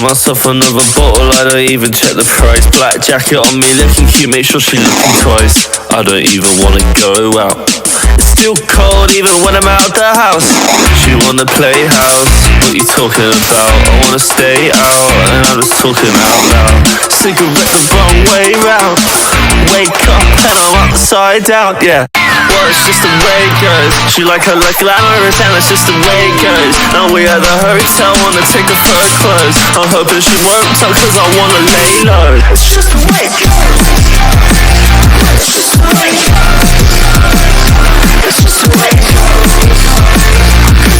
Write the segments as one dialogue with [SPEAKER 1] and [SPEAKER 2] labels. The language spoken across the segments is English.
[SPEAKER 1] Got myself another bottle, I don't even check the price. Black jacket on me, looking cute, make sure she looking twice. I don't even wanna go out. It's still cold even when I'm out the house. She wanna play house, what you talking about? I wanna stay out, and I'm just talking out loud. Cigarette the wrong way round. Wake up and I'm upside down, yeah. Well, it's just the way it goes. She like her look glamorous and it's just the way it goes. Now we at the hotel, wanna take off her clothes. I'm hoping she won't tell cause I wanna lay low. It's just the way it goes. It's just the way it goes. It's just the way it goes.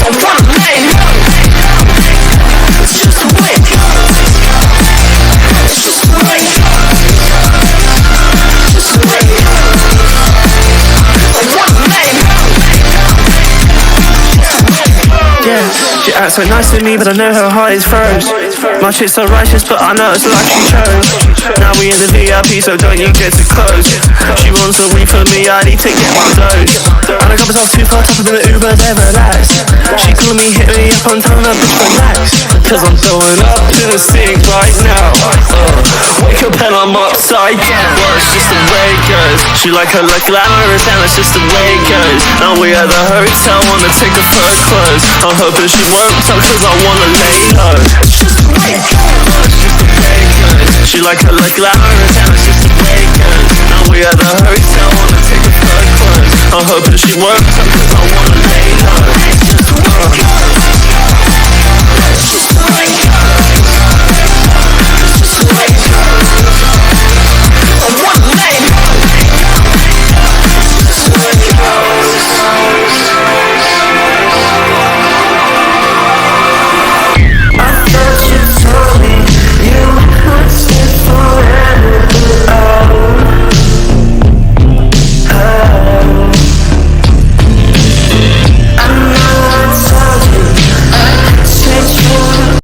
[SPEAKER 1] I wanna lay low. It's just the way it goes. It's just the way it goes. It's just the way it goes. Yeah, she acts so nice to me, but I know her heart is froze. My shit's so righteous, but I know it's like she chose. Now we in the VIP, so don't you get too close. She wants a week for me, I need to get my dose. And I got myself too far, top of the Uber, then relax. She called me, hit me up, I'm telling her, bitch, relax. Cause I'm throwing up in the sink right now. Wake up and I'm upside down. Well, it's just the way it goes. She like her look glamorous, and it's just the way it goes. Now we at the hotel, wanna take off her clothes. I'm hoping she won't tell cause I wanna lay low. It's just the way it goes. It's just the way it goes. She like her look glamorous, and it's just the way it goes. Now we at the hotel, wanna take off her clothes. I'm hoping she won't tell cause I wanna lay low. It's just the way it goes. It's just the way it goes.